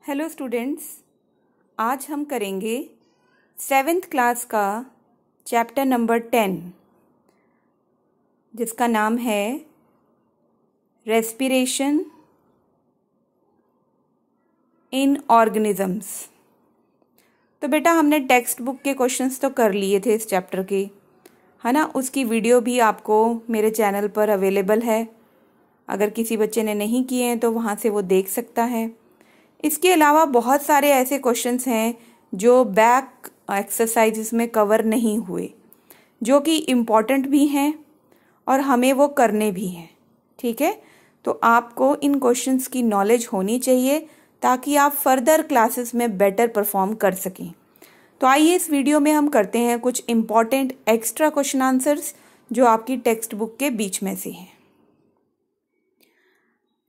Hello students, आज हम करेंगे 7th क्लास का चैप्टर नंबर 10 जिसका नाम है रेस्पिरेशन इन ऑर्गेनिजम्स। तो बेटा हमने टेक्स्ट बुक के क्वेश्चंस तो कर लिए थे इस चैप्टर के, है ना। उसकी वीडियो भी आपको मेरे चैनल पर अवेलेबल है। अगर किसी बच्चे ने नहीं किए हैं तो वहाँ से वो देख सकता है। इसके अलावा बहुत सारे ऐसे क्वेश्चंस हैं जो बैक एक्सरसाइजेस में कवर नहीं हुए, जो कि इम्पॉर्टेंट भी हैं और हमें वो करने भी हैं। ठीक है, तो आपको इन क्वेश्चंस की नॉलेज होनी चाहिए ताकि आप फर्दर क्लासेस में बेटर परफॉर्म कर सकें। तो आइए इस वीडियो में हम करते हैं कुछ इम्पॉर्टेंट एक्स्ट्रा क्वेश्चन आंसर्स जो आपकी टेक्स्ट बुक के बीच में से हैं।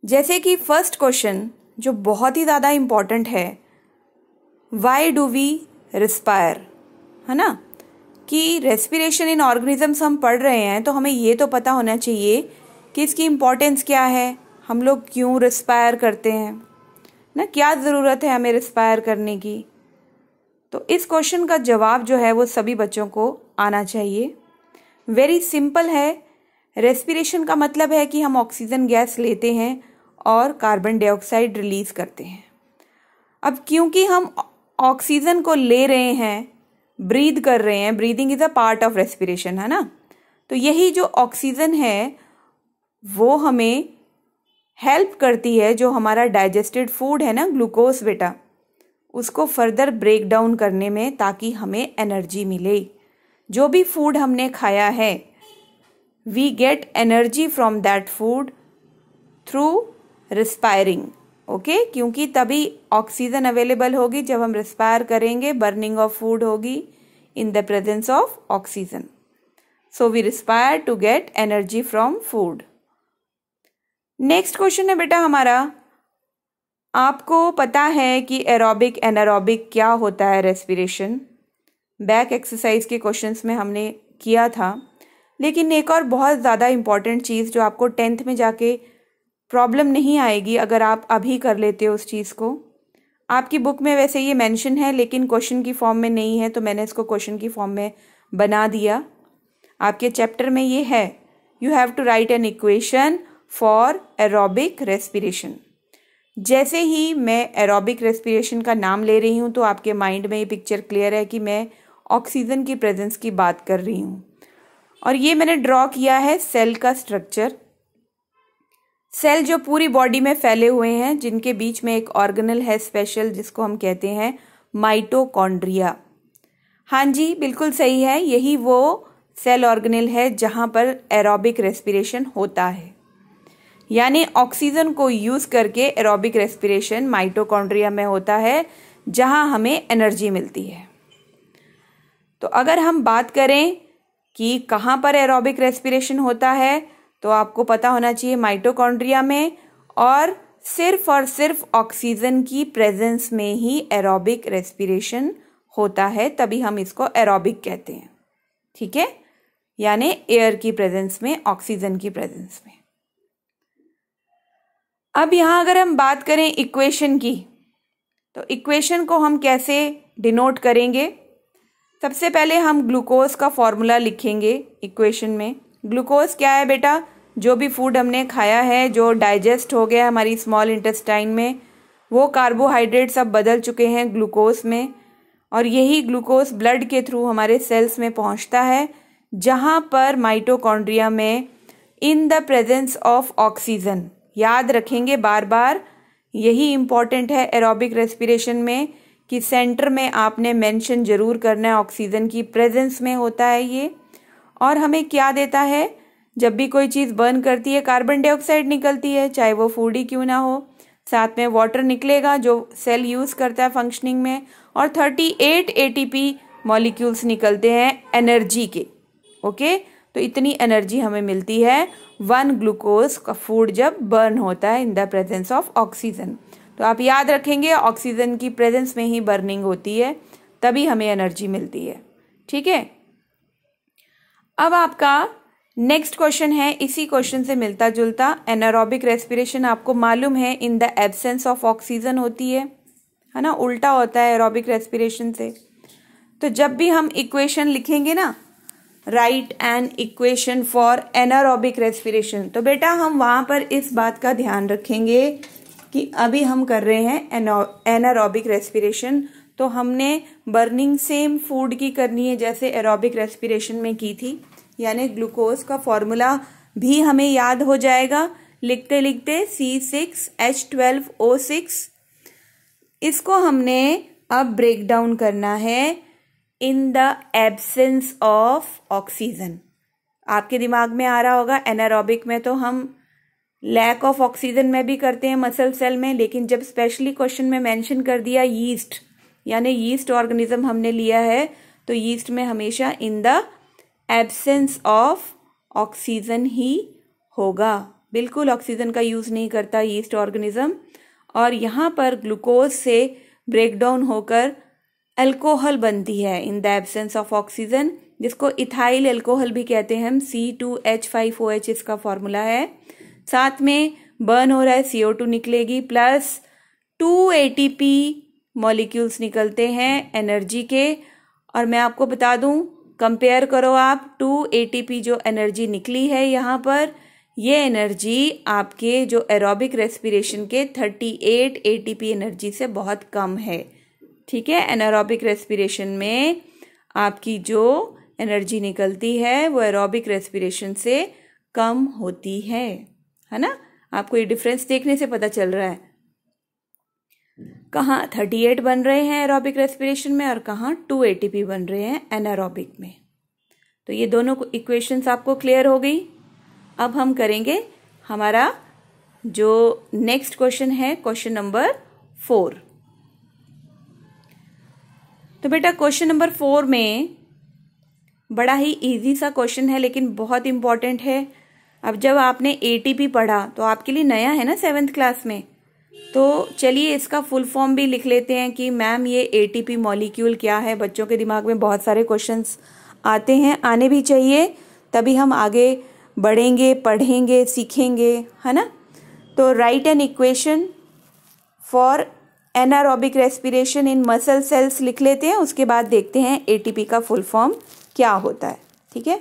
जैसे कि फर्स्ट क्वेश्चन जो बहुत ही ज़्यादा इम्पॉर्टेंट है, वाई डू वी रिस्पायर, है ना। कि रेस्पिरेशन इन ऑर्गेनिजम्स हम पढ़ रहे हैं तो हमें ये तो पता होना चाहिए कि इसकी इम्पोर्टेंस क्या है, हम लोग क्यों रिस्पायर करते हैं ना, क्या ज़रूरत है हमें रिस्पायर करने की। तो इस क्वेश्चन का जवाब जो है वो सभी बच्चों को आना चाहिए। वेरी सिंपल है। रेस्पिरेशन का मतलब है कि हम ऑक्सीजन गैस लेते हैं और कार्बन डाइऑक्साइड रिलीज करते हैं। अब क्योंकि हम ऑक्सीजन को ले रहे हैं, ब्रीद कर रहे हैं, breathing is a part of respiration, है ना। तो यही जो ऑक्सीजन है वो हमें हेल्प करती है, जो हमारा डाइजेस्टेड फूड है ना, ग्लूकोज बेटा, उसको फर्दर ब्रेक डाउन करने में, ताकि हमें एनर्जी मिले। जो भी फूड हमने खाया है, we get energy from that food through respiring. Okay, क्योंकि तभी ऑक्सीजन अवेलेबल होगी जब हम रिस्पायर करेंगे, बर्निंग ऑफ फूड होगी in the presence of oxygen. So we respire to get energy from food. Next question है बेटा हमारा, आपको पता है कि एरोबिक एनारोबिक क्या होता है रेस्पिरेशन। बैक एक्सरसाइज के क्वेश्चंस में हमने किया था, लेकिन एक और बहुत ज़्यादा इम्पॉर्टेंट चीज़ जो आपको 10th में जाके प्रॉब्लम नहीं आएगी अगर आप अभी कर लेते हो उस चीज़ को। आपकी बुक में वैसे ये मेंशन है लेकिन क्वेश्चन की फॉर्म में नहीं है, तो मैंने इसको क्वेश्चन की फॉर्म में बना दिया। आपके चैप्टर में ये है, you have to write an equation for aerobic respiration. जैसे ही मैं एरोबिक रेस्पिरेशन का नाम ले रही हूँ तो आपके माइंड में ये पिक्चर क्लियर है कि मैं ऑक्सीजन की प्रेजेंस की बात कर रही हूँ। और ये मैंने ड्रॉ किया है सेल का स्ट्रक्चर। सेल जो पूरी बॉडी में फैले हुए हैं, जिनके बीच में एक ऑर्गेनल है स्पेशल, जिसको हम कहते हैं माइटोकॉन्ड्रिया। हाँ जी, बिल्कुल सही है, यही वो सेल ऑर्गेनल है जहाँ पर एरोबिक रेस्पिरेशन होता है। यानी ऑक्सीजन को यूज़ करके एरोबिक रेस्पिरेशन माइटोकॉन्ड्रिया में होता है, जहाँ हमें एनर्जी मिलती है। तो अगर हम बात करें कि कहाँ पर एरोबिक रेस्पिरेशन होता है, तो आपको पता होना चाहिए माइटोकॉन्ड्रिया में, और सिर्फ ऑक्सीजन की प्रेजेंस में ही एरोबिक रेस्पिरेशन होता है, तभी हम इसको एरोबिक कहते हैं। ठीक है, यानी एयर की प्रेजेंस में, ऑक्सीजन की प्रेजेंस में। अब यहाँ अगर हम बात करें इक्वेशन की, तो इक्वेशन को हम कैसे डिनोट करेंगे। सबसे पहले हम ग्लूकोज का फॉर्मूला लिखेंगे इक्वेशन में। ग्लूकोज क्या है बेटा, जो भी फूड हमने खाया है, जो डाइजेस्ट हो गया हमारी स्मॉल इंटेस्टाइन में, वो कार्बोहाइड्रेट्स अब बदल चुके हैं ग्लूकोज में, और यही ग्लूकोज ब्लड के थ्रू हमारे सेल्स में पहुंचता है, जहां पर माइटोकॉन्ड्रिया में इन द प्रेजेंस ऑफ ऑक्सीजन। याद रखेंगे बार बार, यही इम्पॉर्टेंट है एरोबिक रेस्पिरेशन में, कि सेंटर में आपने मेंशन जरूर करना है ऑक्सीजन की प्रेजेंस में होता है ये। और हमें क्या देता है, जब भी कोई चीज़ बर्न करती है कार्बन डाइऑक्साइड निकलती है, चाहे वो फूड ही क्यों ना हो। साथ में वाटर निकलेगा जो सेल यूज़ करता है फंक्शनिंग में, और 38 ATP मॉलिक्यूल्स निकलते हैं एनर्जी के। ओके, तो इतनी एनर्जी हमें मिलती है 1 ग्लूकोज का फूड जब बर्न होता है इन द प्रेजेंस ऑफ ऑक्सीजन। तो आप याद रखेंगे ऑक्सीजन की प्रेजेंस में ही बर्निंग होती है, तभी हमें एनर्जी मिलती है। ठीक है, अब आपका नेक्स्ट क्वेश्चन है इसी क्वेश्चन से मिलता जुलता। एनारोबिक रेस्पिरेशन आपको मालूम है इन द एब्सेंस ऑफ ऑक्सीजन होती है। है ना, उल्टा होता है एरोबिक रेस्पिरेशन से। तो जब भी हम इक्वेशन लिखेंगे ना, right an equation for anaerobic respiration, तो बेटा हम वहां पर इस बात का ध्यान रखेंगे कि अभी हम कर रहे हैं एनारोबिक रेस्पिरेशन, तो हमने बर्निंग सेम फूड की करनी है जैसे एरोबिक रेस्पिरेशन में की थी, यानी ग्लूकोज का फॉर्मूला भी हमें याद हो जाएगा लिखते लिखते C6H12O6। इसको हमने अब ब्रेक डाउन करना है इन द एब्सेंस ऑफ ऑक्सीजन। आपके दिमाग में आ रहा होगा एनारोबिक में तो हम लैक ऑफ ऑक्सीजन में भी करते हैं मसल सेल में, लेकिन जब स्पेशली क्वेश्चन में मेंशन कर दिया यीस्ट, यानी यीस्ट ऑर्गेनिज्म हमने लिया है, तो यीस्ट में हमेशा in the absence of oxygen ही होगा, बिल्कुल ऑक्सीजन का यूज नहीं करता यीस्ट ऑर्गेनिज्म। और यहाँ पर ग्लूकोज से ब्रेक डाउन होकर अल्कोहल बनती है इन द एब्सेंस ऑफ ऑक्सीजन, जिसको इथाइल अल्कोहल भी कहते हैं हम, C2H5OH इसका फॉर्मूला है। साथ में बर्न हो रहा है, CO2 निकलेगी प्लस 2 ATP मॉलिक्यूल्स निकलते हैं एनर्जी के। और मैं आपको बता दूं, कंपेयर करो आप 2 ATP जो एनर्जी निकली है यहाँ पर, ये एनर्जी आपके जो एरोबिक रेस्पिरेशन के 38 ATP एनर्जी से बहुत कम है। ठीक है, एनारोबिक रेस्पिरेशन में आपकी जो एनर्जी निकलती है वो एरोबिक रेस्पिरेशन से कम होती है ना। आपको ये डिफरेंस देखने से पता चल रहा है, कहाँ 38 बन रहे हैं एरोबिक रेस्पिरेशन में और कहाँ 2 ATP बन रहे हैं एनारोबिक में। तो ये दोनों इक्वेशंस आपको क्लियर हो गई। अब हम करेंगे हमारा जो नेक्स्ट क्वेश्चन है, क्वेश्चन नंबर 4। तो बेटा क्वेश्चन नंबर 4 में बड़ा ही इजी सा क्वेश्चन है लेकिन बहुत इंपॉर्टेंट है। अब जब आपने ATP पढ़ा तो आपके लिए नया है ना 7th क्लास में, तो चलिए इसका फुल फॉर्म भी लिख लेते हैं कि मैम ये ATP मॉलिक्यूल क्या है। बच्चों के दिमाग में बहुत सारे क्वेश्चंस आते हैं, आने भी चाहिए, तभी हम आगे बढ़ेंगे, पढ़ेंगे, सीखेंगे, है ना। तो right an equation for anaerobic respiration in muscle cells लिख लेते हैं, उसके बाद देखते हैं ATP का फुल फॉर्म क्या होता है। ठीक है,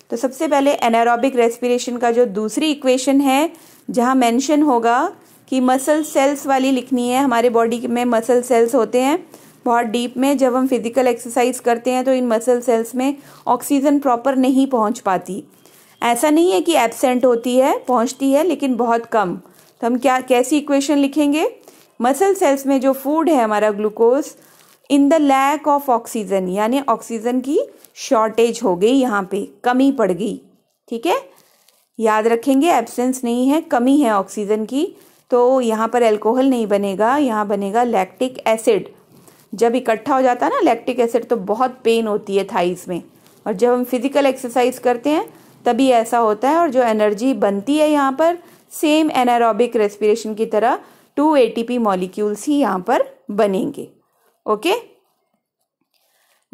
तो सबसे पहले एनारोबिक रेस्पिरेशन का जो दूसरी इक्वेशन है, जहां मेंशन होगा कि मसल सेल्स वाली लिखनी है। हमारे बॉडी में मसल सेल्स होते हैं बहुत डीप में, जब हम फिजिकल एक्सरसाइज करते हैं तो इन मसल सेल्स में ऑक्सीजन प्रॉपर नहीं पहुंच पाती। ऐसा नहीं है कि एब्सेंट होती है, पहुंचती है लेकिन बहुत कम। तो हम कैसी इक्वेशन लिखेंगे, मसल सेल्स में जो फूड है हमारा glucose, in the lack of oxygen, यानी ऑक्सीजन की शॉर्टेज हो गई, यहाँ पे कमी पड़ गई। ठीक है, याद रखेंगे एब्सेंस नहीं है, कमी है ऑक्सीजन की, तो यहाँ पर अल्कोहल नहीं बनेगा, यहाँ बनेगा लैक्टिक एसिड। जब इकट्ठा हो जाता है ना लैक्टिक एसिड तो बहुत पेन होती है थाइस में, और जब हम फिजिकल एक्सरसाइज करते हैं तभी ऐसा होता है। और जो एनर्जी बनती है यहाँ पर सेम एनारोबिक रेस्पिरेशन की तरह 2 ATP मॉलिक्यूल्स ही यहाँ पर बनेंगे। ओके,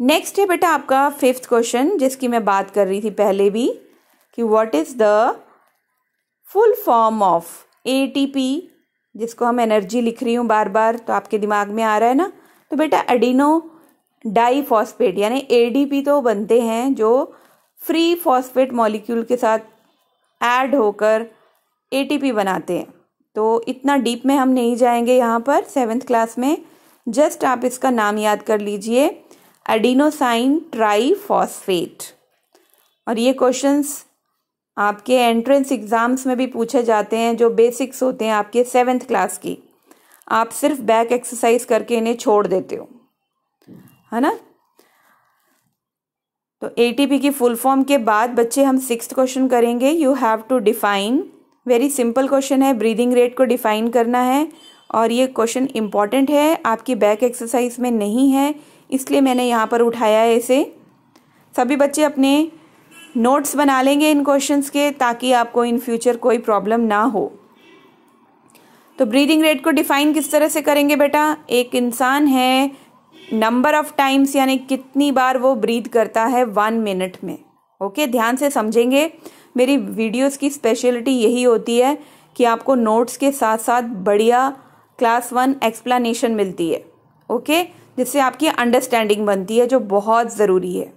नेक्स्ट है बेटा आपका 5th क्वेश्चन, जिसकी मैं बात कर रही थी पहले भी कि what is the full form of ATP, जिसको हम एनर्जी लिख रही हूँ बार बार, तो आपके दिमाग में आ रहा है ना। तो बेटा एडिनो डाइफॉस्फेट यानी ADP तो बनते हैं जो फ्री फॉस्फेट मॉलिक्यूल के साथ ऐड होकर ATP बनाते हैं। तो इतना डीप में हम नहीं जाएंगे यहाँ पर 7th क्लास में, जस्ट आप इसका नाम याद कर लीजिए, एडिनोसाइन ट्राइफॉस्फेट। और ये क्वेश्चंस आपके एंट्रेंस एग्जाम्स में भी पूछे जाते हैं, जो बेसिक्स होते हैं आपके 7th क्लास की। आप सिर्फ बैक एक्सरसाइज करके इन्हें छोड़ देते हो, है ना। तो ATP की फुल फॉर्म के बाद बच्चे हम 6th क्वेश्चन करेंगे। You have to define, very simple question है, ब्रीदिंग रेट को डिफाइन करना है। और ये क्वेश्चन इंपॉर्टेंट है, आपकी बैक एक्सरसाइज में नहीं है, इसलिए मैंने यहाँ पर उठाया है इसे। सभी बच्चे अपने नोट्स बना लेंगे इन क्वेश्चंस के, ताकि आपको इन फ्यूचर कोई प्रॉब्लम ना हो। तो ब्रीदिंग रेट को डिफाइन किस तरह से करेंगे बेटा, एक इंसान है, नंबर ऑफ टाइम्स यानी कितनी बार वो ब्रीथ करता है 1 मिनट में। ओके, ध्यान से समझेंगे। मेरी वीडियोस की स्पेशलिटी यही होती है कि आपको नोट्स के साथ साथ बढ़िया क्लास 1 एक्सप्लेनेशन मिलती है। ओके, जिससे आपकी अंडरस्टैंडिंग बनती है, जो बहुत ज़रूरी है।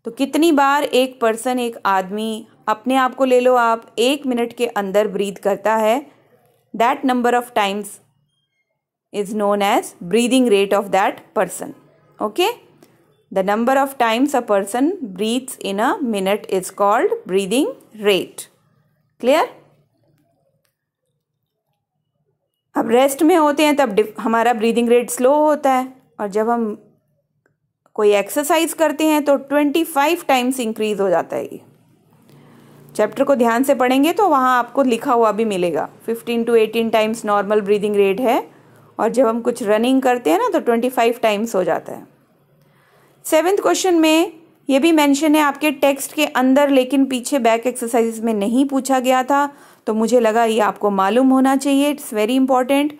तो कितनी बार एक पर्सन, एक आदमी, अपने आप को ले लो आप, 1 मिनट के अंदर ब्रीथ करता है, that number of times is known as breathing rate of that person. Okay, the number of times a person breathes in a minute is called breathing rate. Clear? अब रेस्ट में होते हैं तब हमारा ब्रीदिंग रेट स्लो होता है, और जब हम कोई एक्सरसाइज करते हैं तो 25 टाइम्स इंक्रीज हो जाता है। ये चैप्टर को ध्यान से पढ़ेंगे तो वहाँ आपको लिखा हुआ भी मिलेगा। 15 to 18 times normal breathing rate है, और जब हम कुछ रनिंग करते हैं ना तो 25 टाइम्स हो जाता है। 7th क्वेश्चन में ये भी मेंशन है आपके टेक्स्ट के अंदर, लेकिन पीछे बैक एक्सरसाइज में नहीं पूछा गया था, तो मुझे लगा ये आपको मालूम होना चाहिए। इट्स वेरी इंपॉर्टेंट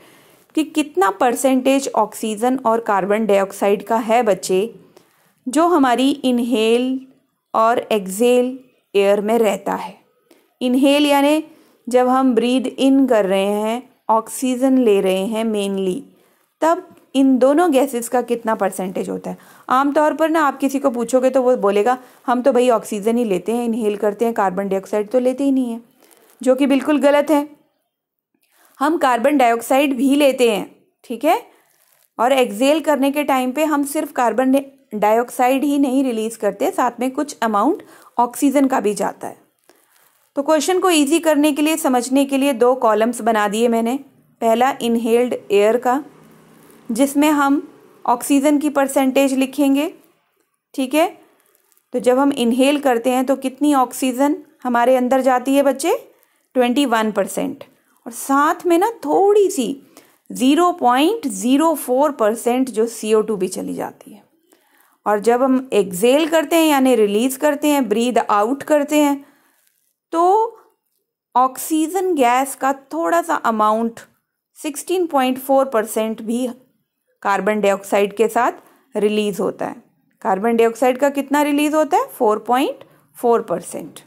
कि कितना परसेंटेज ऑक्सीजन और कार्बन डाइऑक्साइड का है बच्चे, जो हमारी इनहेल और एक्सेल एयर में रहता है। इनहेल यानी जब हम ब्रीद इन कर रहे हैं, ऑक्सीजन ले रहे हैं मेनली, तब इन दोनों गैसेस का कितना परसेंटेज होता है। आमतौर पर ना आप किसी को पूछोगे तो वो बोलेगा हम तो भाई ऑक्सीजन ही लेते हैं, इनहेल करते हैं, कार्बन डाइऑक्साइड तो लेते ही नहीं है, जो कि बिल्कुल गलत है। हम कार्बन डाइऑक्साइड भी लेते हैं, ठीक है, और एक्सेल करने के टाइम पे हम सिर्फ कार्बन डाइऑक्साइड ही नहीं रिलीज करते, साथ में कुछ अमाउंट ऑक्सीजन का भी जाता है। तो क्वेश्चन को इजी करने के लिए, समझने के लिए 2 कॉलम्स बना दिए मैंने। पहला इनहेल्ड एयर का, जिसमें हम ऑक्सीजन की परसेंटेज लिखेंगे, ठीक है। तो जब हम इनहेल करते हैं तो कितनी ऑक्सीजन हमारे अंदर जाती है बच्चे? 21%, और साथ में ना थोड़ी सी 0.04% जो CO2 भी चली जाती है। और जब हम एक्सेल करते हैं यानी रिलीज करते हैं, ब्रीद आउट करते हैं, तो ऑक्सीजन गैस का थोड़ा सा अमाउंट 16.4% भी कार्बन डाइऑक्साइड के साथ रिलीज होता है। कार्बन डाइऑक्साइड का कितना रिलीज होता है? 4.4%।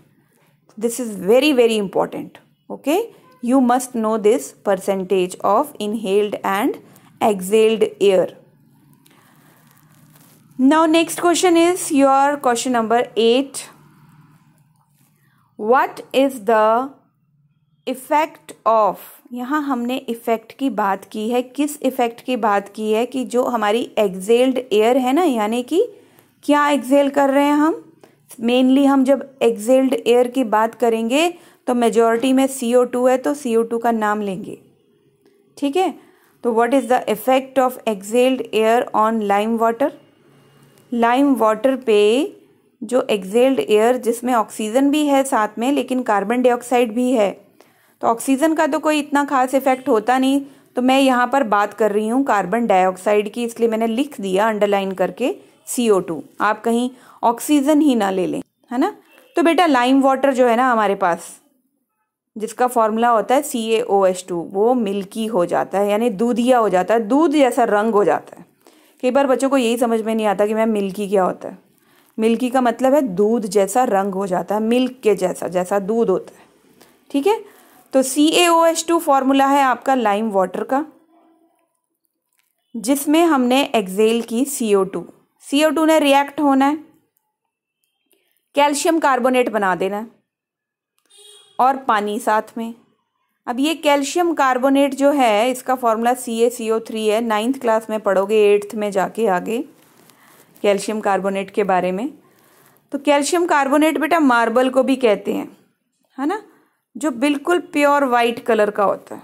This is very very important. Okay, you must know this percentage of inhaled and excelled air. Now next question is your question number 8। What is the effect of, यहाँ हमने effect की बात की है। किस इफ़ेक्ट की बात की है? कि जो हमारी एक्सेल्ड एयर है ना, यानी कि क्या एक्सेल कर रहे हैं हम, मेनली हम जब एक्सेल्ड एयर की बात करेंगे तो मेजॉरिटी में CO2 है, तो CO2 का नाम लेंगे, ठीक है। तो what is the effect of excelled air on lime water? Lime water पे जो एक्सेल्ड एयर, जिसमें ऑक्सीजन भी है साथ में, लेकिन कार्बन डाइऑक्साइड भी है, तो ऑक्सीजन का तो कोई इतना खास इफेक्ट होता नहीं। तो मैं यहाँ पर बात कर रही हूँ कार्बन डाइऑक्साइड की, इसलिए मैंने लिख दिया अंडरलाइन करके CO2। आप कहीं ऑक्सीजन ही ना ले लें, है ना। तो बेटा लाइम वाटर जो है ना हमारे पास, जिसका फॉर्मूला होता है CaOH2, वो मिल्की हो जाता है, यानी दूधिया हो जाता है, दूध जैसा रंग हो जाता है। कई बार बच्चों को यही समझ में नहीं आता कि मैम मिल्की क्या होता है। मिल्की का मतलब है दूध जैसा रंग हो जाता है, मिल्क के जैसा, जैसा दूध होता है, ठीक है। तो CaOH2 फॉर्मूला है आपका लाइम वाटर का, जिसमें हमने एक्सेल की CO2 ने रिएक्ट होना है, कैल्शियम कार्बोनेट बना देना है, और पानी साथ में। अब ये कैल्शियम कार्बोनेट जो है, इसका फॉर्मूला CaCO3 है। 9th क्लास में पढ़ोगे, 8th में जाके आगे कैल्शियम कार्बोनेट के बारे में। तो कैल्शियम कार्बोनेट बेटा मार्बल को भी कहते हैं, है ना, जो बिल्कुल प्योर वाइट कलर का होता है।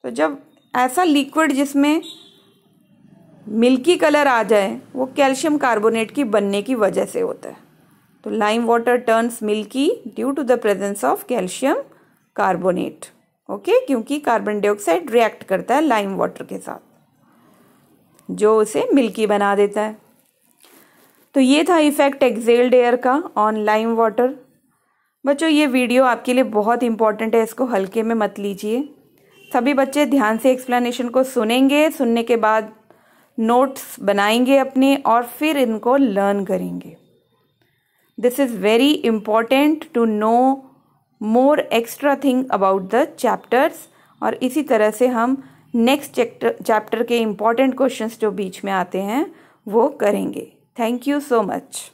तो जब ऐसा लिक्विड जिसमें मिल्की कलर आ जाए, वो कैल्शियम कार्बोनेट की बनने की वजह से होता है। तो lime water turns milky due to the presence of calcium carbonate. Okay, क्योंकि कार्बन डाइऑक्साइड रिएक्ट करता है लाइम वाटर के साथ, जो उसे मिल्की बना देता है। तो ये था इफेक्ट एक्सेल्ड एयर का ऑन लाइम वाटर। बच्चों ये वीडियो आपके लिए बहुत इंपॉर्टेंट है, इसको हल्के में मत लीजिए। सभी बच्चे ध्यान से एक्सप्लेनेशन को सुनेंगे, सुनने के बाद नोट्स बनाएंगे अपने, और फिर इनको लर्न करेंगे। This is very important to know more extra thing about the chapters, और इसी तरह से हम नेक्स्ट चैप्टर के इम्पॉर्टेंट क्वेश्चंस जो बीच में आते हैं वो करेंगे। Thank you so much.